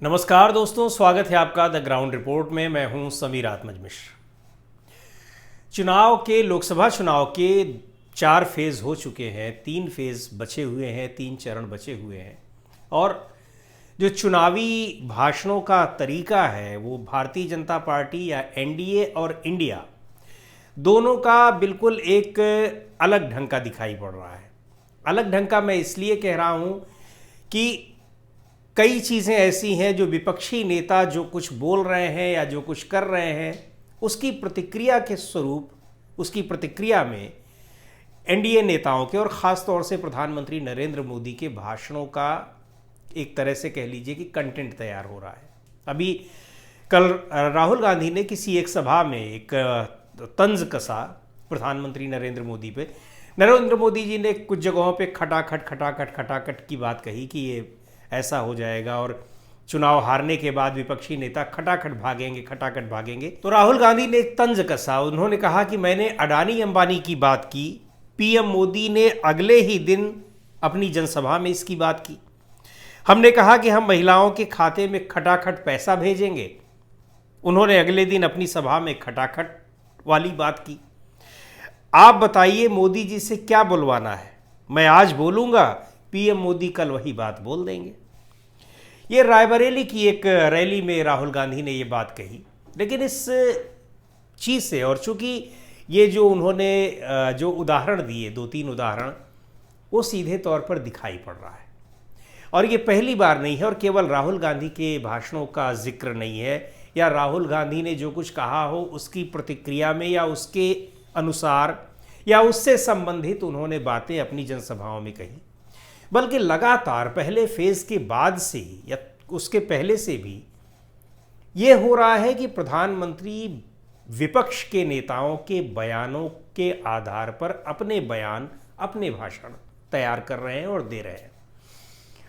नमस्कार दोस्तों, स्वागत है आपका द ग्राउंड रिपोर्ट में। मैं हूं समीर आत्मज मिश्र। लोकसभा चुनाव के 4 फेज हो चुके हैं, 3 फेज बचे हुए हैं, 3 चरण बचे हुए हैं। और जो चुनावी भाषणों का तरीका है वो भारतीय जनता पार्टी या एनडीए और इंडिया दोनों का बिल्कुल एक अलग ढंग का दिखाई पड़ रहा है। अलग ढंग का मैं इसलिए कह रहा हूं कि कई चीज़ें ऐसी हैं जो विपक्षी नेता जो कुछ बोल रहे हैं या जो कुछ कर रहे हैं उसकी प्रतिक्रिया के स्वरूप, उसकी प्रतिक्रिया में एनडीए नेताओं के और ख़ास तौर से प्रधानमंत्री नरेंद्र मोदी के भाषणों का एक तरह से कह लीजिए कि कंटेंट तैयार हो रहा है। अभी कल राहुल गांधी ने किसी एक सभा में एक तंज कसा प्रधानमंत्री नरेंद्र मोदी पे। नरेंद्र मोदी जी ने कुछ जगहों पे खटाखट की बात कही कि ये ऐसा हो जाएगा और चुनाव हारने के बाद विपक्षी नेता खटाखट भागेंगे। तो राहुल गांधी ने एक तंज कसा। उन्होंने कहा कि मैंने अडानी अंबानी की बात की, पीएम मोदी ने अगले ही दिन अपनी जनसभा में इसकी बात की। हमने कहा कि हम महिलाओं के खाते में खटाखट पैसा भेजेंगे, उन्होंने अगले दिन अपनी सभा में खटाखट वाली बात की। आप बताइए मोदी जी से क्या बुलवाना है? मैं आज बोलूंगा, पीएम मोदी कल वही बात बोल देंगे। ये रायबरेली की एक रैली में राहुल गांधी ने ये बात कही। लेकिन इस चीज़ से, और चूंकि ये जो उन्होंने जो उदाहरण दिए, 2-3 उदाहरण, वो सीधे तौर पर दिखाई पड़ रहा है। और ये पहली बार नहीं है और केवल राहुल गांधी के भाषणों का जिक्र नहीं है या राहुल गांधी ने जो कुछ कहा हो उसकी प्रतिक्रिया में या उसके अनुसार या उससे संबंधित उन्होंने बातें अपनी जनसभाओं में कही, बल्कि लगातार पहले फेज के बाद से ही या उसके पहले से भी ये हो रहा है कि प्रधानमंत्री विपक्ष के नेताओं के बयानों के आधार पर अपने बयान, अपने भाषण तैयार कर रहे हैं और दे रहे हैं।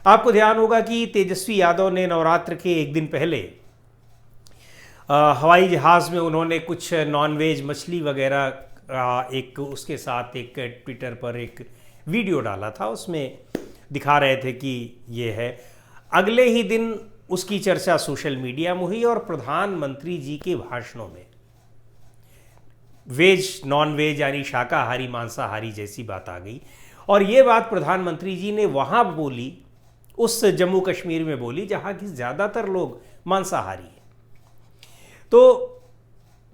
आपको ध्यान होगा कि तेजस्वी यादव ने नवरात्र के एक दिन पहले हवाई जहाज़ में उन्होंने कुछ नॉनवेज मछली वगैरह एक उसके साथ एक ट्विटर पर एक वीडियो डाला था। उसमें दिखा रहे थे कि ये है। अगले ही दिन उसकी चर्चा सोशल मीडिया में हुई और प्रधानमंत्री जी के भाषणों में वेज नॉन वेज यानी शाकाहारी मांसाहारी जैसी बात आ गई। और ये बात प्रधानमंत्री जी ने वहाँ बोली, उस जम्मू कश्मीर में बोली जहाँ की ज़्यादातर लोग मांसाहारी हैं। तो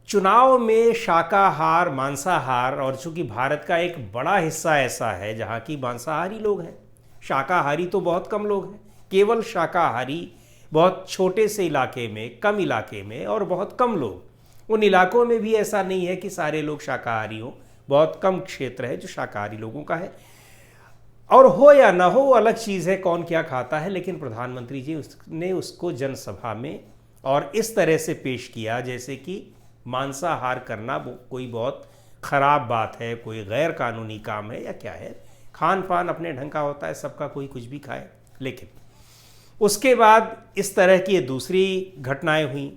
चुनाव में शाकाहार, मांसाहार, और चूंकि भारत का एक बड़ा हिस्सा ऐसा है जहाँ की मांसाहारी लोग हैं, शाकाहारी तो बहुत कम लोग हैं। केवल शाकाहारी बहुत छोटे से इलाके में, कम इलाके में, और बहुत कम लोग। उन इलाकों में भी ऐसा नहीं है कि सारे लोग शाकाहारी हों, बहुत कम क्षेत्र है जो शाकाहारी लोगों का है। और हो या ना हो अलग चीज़ है, कौन क्या खाता है। लेकिन प्रधानमंत्री जी ने उसको जनसभा में और इस तरह से पेश किया जैसे कि मांसाहार करना कोई बहुत ख़राब बात है, कोई गैर कानूनी काम है या क्या है। खान पान अपने ढंग का होता है, सबका कोई कुछ भी खाए। लेकिन उसके बाद इस तरह की दूसरी घटनाएं हुई।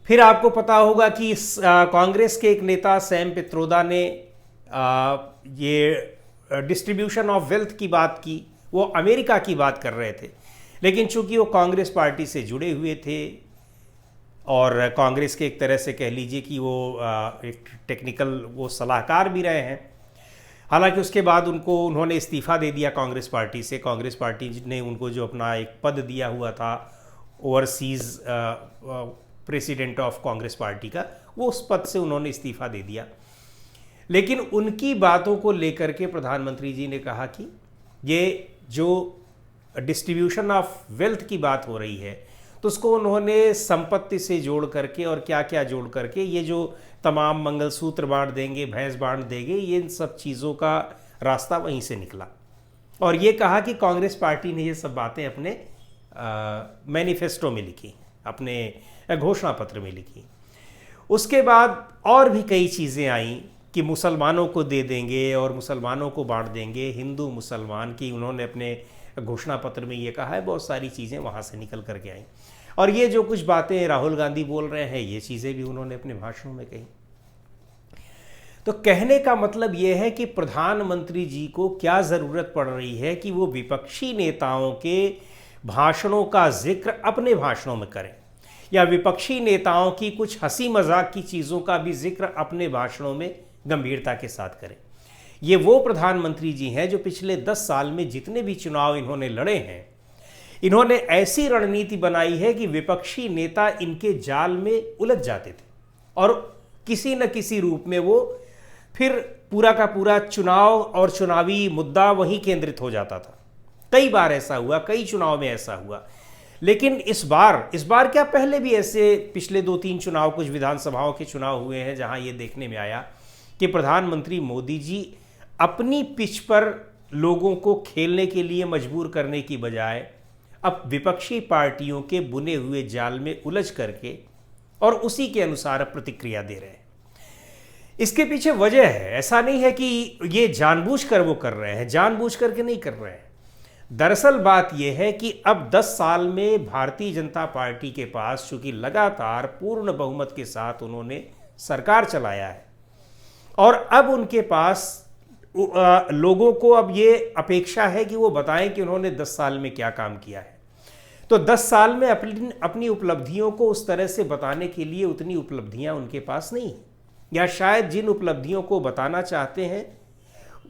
फिर आपको पता होगा कि कांग्रेस के एक नेता सैम पित्रोदा ने ये डिस्ट्रीब्यूशन ऑफ वेल्थ की बात की। वो अमेरिका की बात कर रहे थे, लेकिन चूंकि वो कांग्रेस पार्टी से जुड़े हुए थे और कांग्रेस के एक तरह से कह लीजिए कि वो एक टेक्निकल वो सलाहकार भी रहे हैं। हालांकि उसके बाद उन्होंने इस्तीफ़ा दे दिया कांग्रेस पार्टी से। कांग्रेस पार्टी ने उनको जो अपना एक पद दिया हुआ था overseas president of Congress party का, वो उस पद से उन्होंने इस्तीफ़ा दे दिया। लेकिन उनकी बातों को लेकर के प्रधानमंत्री जी ने कहा कि ये जो डिस्ट्रीब्यूशन ऑफ वेल्थ की बात हो रही है तो उसको उन्होंने संपत्ति से जोड़ करके और क्या क्या जोड़ करके ये जो तमाम मंगलसूत्र बांट देंगे, भैंस बांट देंगे, ये इन सब चीज़ों का रास्ता वहीं से निकला। और ये कहा कि कांग्रेस पार्टी ने ये सब बातें अपने मैनिफेस्टो में लिखी, अपने घोषणा पत्र में लिखी। उसके बाद और भी कई चीज़ें आईं कि मुसलमानों को दे देंगे और मुसलमानों को बांट देंगे, हिंदू मुसलमान की उन्होंने अपने घोषणा पत्र में ये कहा है। बहुत सारी चीज़ें वहाँ से निकल करके आईं। और ये जो कुछ बातें राहुल गांधी बोल रहे हैं, ये चीज़ें भी उन्होंने अपने भाषणों में कही। तो कहने का मतलब ये है कि प्रधानमंत्री जी को क्या ज़रूरत पड़ रही है कि वो विपक्षी नेताओं के भाषणों का जिक्र अपने भाषणों में करें या विपक्षी नेताओं की कुछ हंसी मजाक की चीज़ों का भी जिक्र अपने भाषणों में गंभीरता के साथ करें। ये वो प्रधानमंत्री जी हैं जो पिछले 10 साल में जितने भी चुनाव इन्होंने लड़े हैं, इन्होंने ऐसी रणनीति बनाई है कि विपक्षी नेता इनके जाल में उलझ जाते थे और किसी न किसी रूप में वो फिर पूरा का पूरा चुनाव और चुनावी मुद्दा वहीं केंद्रित हो जाता था। कई बार ऐसा हुआ, कई चुनाव में ऐसा हुआ। लेकिन इस बार क्या, पहले भी ऐसे पिछले 2-3 चुनाव, कुछ विधानसभाओं के चुनाव हुए हैं जहां ये देखने में आया कि प्रधानमंत्री मोदी जी अपनी पिच पर लोगों को खेलने के लिए मजबूर करने की बजाय अब विपक्षी पार्टियों के बुने हुए जाल में उलझ करके और उसी के अनुसार प्रतिक्रिया दे रहे हैं। इसके पीछे वजह है, ऐसा नहीं है कि ये जानबूझकर वो कर रहे हैं, जानबूझ करके नहीं कर रहे हैं। दरअसल बात यह है कि अब 10 साल में भारतीय जनता पार्टी के पास, चूंकि लगातार पूर्ण बहुमत के साथ उन्होंने सरकार चलाया है और अब उनके पास लोगों को अब ये अपेक्षा है कि वो बताएं कि उन्होंने 10 साल में क्या काम किया है। तो 10 साल में अपनी उपलब्धियों को उस तरह से बताने के लिए उतनी उपलब्धियां उनके पास नहीं है, या शायद जिन उपलब्धियों को बताना चाहते हैं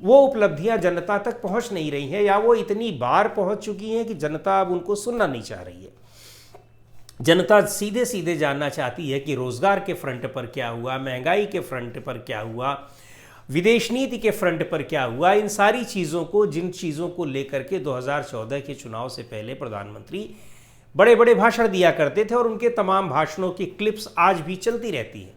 वो उपलब्धियां जनता तक पहुंच नहीं रही हैं, या वो इतनी बार पहुंच चुकी हैं कि जनता अब उनको सुनना नहीं चाह रही है। जनता सीधे सीधे जानना चाहती है कि रोजगार के फ्रंट पर क्या हुआ, महंगाई के फ्रंट पर क्या हुआ, विदेश नीति के फ्रंट पर क्या हुआ। इन सारी चीज़ों को, जिन चीज़ों को लेकर के 2014 के चुनाव से पहले प्रधानमंत्री बड़े बड़े भाषण दिया करते थे और उनके तमाम भाषणों की क्लिप्स आज भी चलती रहती हैं।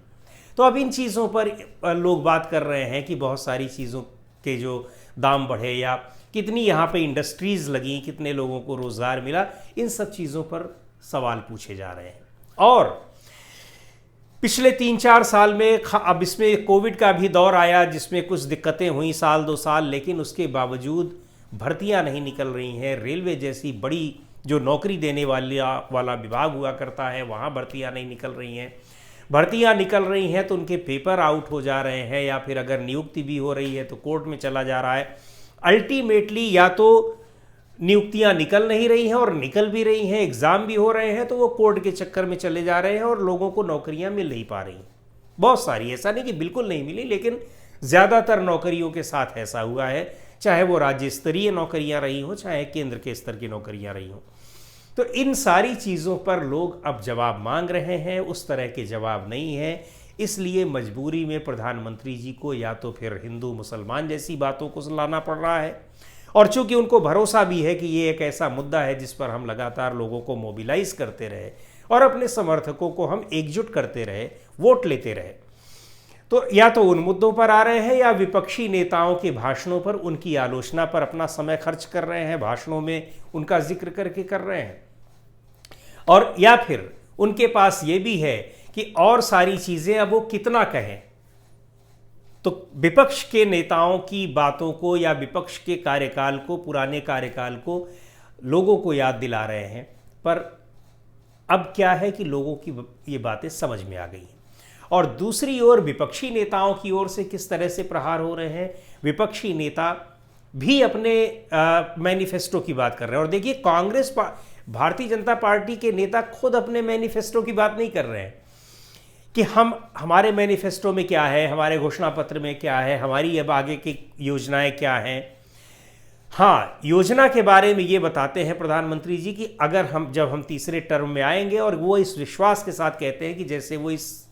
तो अब इन चीज़ों पर लोग बात कर रहे हैं कि बहुत सारी चीज़ों के जो दाम बढ़े, या कितनी यहाँ पे इंडस्ट्रीज़ लगी, कितने लोगों को रोज़गार मिला, इन सब चीज़ों पर सवाल पूछे जा रहे हैं। और पिछले 3-4 साल में, अब इसमें कोविड का भी दौर आया जिसमें कुछ दिक्कतें हुई, 1-2 साल, लेकिन उसके बावजूद भर्तियां नहीं निकल रही हैं। रेलवे जैसी बड़ी जो नौकरी देने वाला विभाग हुआ करता है, वहाँ भर्तियां नहीं निकल रही हैं। भर्तियां निकल रही हैं तो उनके पेपर आउट हो जा रहे हैं, या फिर अगर नियुक्ति भी हो रही है तो कोर्ट में चला जा रहा है। अल्टीमेटली या तो नियुक्तियां निकल नहीं रही हैं, और निकल भी रही हैं, एग्ज़ाम भी हो रहे हैं, तो वो कोर्ट के चक्कर में चले जा रहे हैं और लोगों को नौकरियां मिल नहीं पा रही। बहुत सारी, ऐसा नहीं कि बिल्कुल नहीं मिली, लेकिन ज़्यादातर नौकरियों के साथ ऐसा हुआ है, चाहे वो राज्य स्तरीय नौकरियां रही हों, चाहे केंद्र के स्तर की नौकरियां रही हों। तो इन सारी चीज़ों पर लोग अब जवाब मांग रहे हैं, उस तरह के जवाब नहीं है। इसलिए मजबूरी में प्रधानमंत्री जी को या तो फिर हिंदू मुसलमान जैसी बातों को लाना पड़ रहा है, और चूंकि उनको भरोसा भी है कि ये एक ऐसा मुद्दा है जिस पर हम लगातार लोगों को मोबिलाइज करते रहे और अपने समर्थकों को हम एकजुट करते रहे, वोट लेते रहे, तो या तो उन मुद्दों पर आ रहे हैं या विपक्षी नेताओं के भाषणों पर, उनकी आलोचना पर अपना समय खर्च कर रहे हैं, भाषणों में उनका जिक्र करके कर रहे हैं। और या फिर उनके पास ये भी है कि और सारी चीज़ें अब वो कितना कहें, तो विपक्ष के नेताओं की बातों को या विपक्ष के कार्यकाल को, पुराने कार्यकाल को लोगों को याद दिला रहे हैं। पर अब क्या है कि लोगों की ये बातें समझ में आ गई हैं। और दूसरी ओर विपक्षी नेताओं की ओर से किस तरह से प्रहार हो रहे हैं, विपक्षी नेता भी अपने मैनिफेस्टो की बात कर रहे हैं। और देखिए, कांग्रेस, भारतीय जनता पार्टी के नेता खुद अपने मैनिफेस्टो की बात नहीं कर रहे हैं कि हमारे मैनिफेस्टो में क्या है, हमारे घोषणा पत्र में क्या है, हमारी अब आगे की योजनाएं क्या हैं। हाँ, योजना के बारे में ये बताते हैं प्रधानमंत्री जी कि अगर जब हम तीसरे टर्म में आएंगे, और वो इस विश्वास के साथ कहते हैं कि जैसे वो इस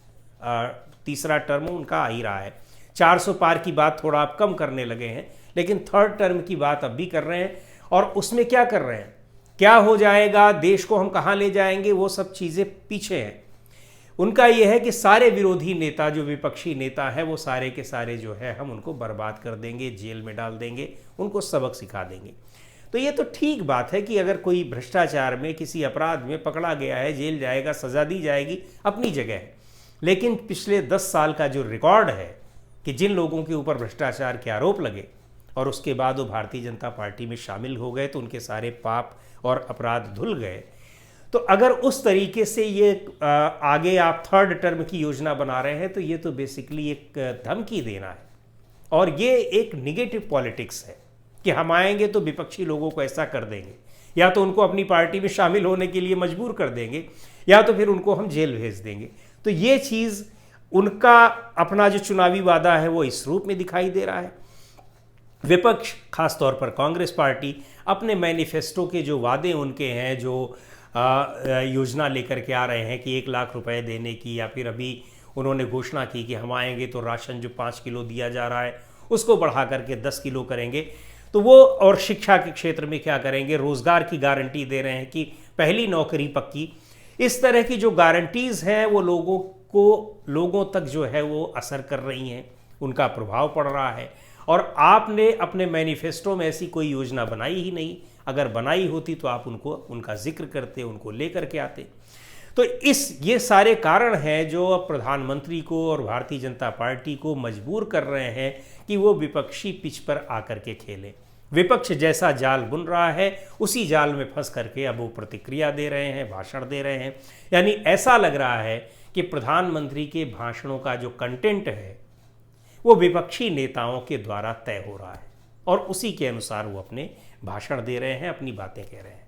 तीसरा टर्म उनका आ ही रहा है। 400 पार की बात थोड़ा आप कम करने लगे हैं, लेकिन थर्ड टर्म की बात अब भी कर रहे हैं। और उसमें क्या कर रहे हैं, क्या हो जाएगा, देश को हम कहाँ ले जाएंगे, वो सब चीज़ें पीछे हैं। उनका यह है कि सारे विरोधी नेता, जो विपक्षी नेता है, वो सारे के सारे जो है हम उनको बर्बाद कर देंगे, जेल में डाल देंगे, उनको सबक सिखा देंगे। तो ये तो ठीक बात है कि अगर कोई भ्रष्टाचार में, किसी अपराध में पकड़ा गया है, जेल जाएगा, सज़ा दी जाएगी, अपनी जगह है। लेकिन पिछले 10 साल का जो रिकॉर्ड है कि जिन लोगों के ऊपर भ्रष्टाचार के आरोप लगे और उसके बाद वो भारतीय जनता पार्टी में शामिल हो गए, तो उनके सारे पाप और अपराध धुल गए। तो अगर उस तरीके से ये आगे आप थर्ड टर्म की योजना बना रहे हैं, तो ये तो बेसिकली एक धमकी देना है, और ये एक निगेटिव पॉलिटिक्स है कि हम आएंगे तो विपक्षी लोगों को ऐसा कर देंगे, या तो उनको अपनी पार्टी में शामिल होने के लिए मजबूर कर देंगे, या तो फिर उनको हम जेल भेज देंगे। तो ये चीज़ उनका अपना जो चुनावी वादा है वो इस रूप में दिखाई दे रहा है। विपक्ष, खासतौर पर कांग्रेस पार्टी, अपने मैनिफेस्टो के जो वादे उनके हैं, जो योजना लेकर के आ रहे हैं कि 1 लाख रुपए देने की, या फिर अभी उन्होंने घोषणा की कि हम आएंगे तो राशन जो 5 किलो दिया जा रहा है उसको बढ़ा करके 10 किलो करेंगे, तो वो, और शिक्षा के क्षेत्र में क्या करेंगे, रोज़गार की गारंटी दे रहे हैं कि पहली नौकरी पक्की। इस तरह की जो गारंटीज़ हैं वो लोगों तक जो है वो असर कर रही हैं, उनका प्रभाव पड़ रहा है। और आपने अपने मैनिफेस्टो में ऐसी कोई योजना बनाई ही नहीं। अगर बनाई होती तो आप उनका जिक्र करते, उनको लेकर के आते। तो ये सारे कारण हैं जो अब प्रधानमंत्री को और भारतीय जनता पार्टी को मजबूर कर रहे हैं कि वो विपक्षी पिच पर आकर के खेलें। विपक्ष जैसा जाल बुन रहा है उसी जाल में फंस करके अब वो प्रतिक्रिया दे रहे हैं, भाषण दे रहे हैं। यानी ऐसा लग रहा है कि प्रधानमंत्री के भाषणों का जो कंटेंट है वो विपक्षी नेताओं के द्वारा तय हो रहा है और उसी के अनुसार वो अपने भाषण दे रहे हैं, अपनी बातें कह रहे हैं।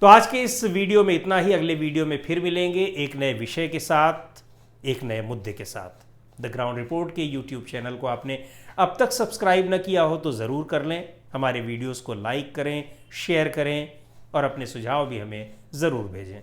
तो आज के इस वीडियो में इतना ही। अगले वीडियो में फिर मिलेंगे एक नए विषय के साथ, एक नए मुद्दे के साथ। द ग्राउंड रिपोर्ट के यूट्यूब चैनल को आपने अब तक सब्सक्राइब न किया हो तो ज़रूर कर लें। हमारे वीडियोस को लाइक करें, शेयर करें और अपने सुझाव भी हमें ज़रूर भेजें।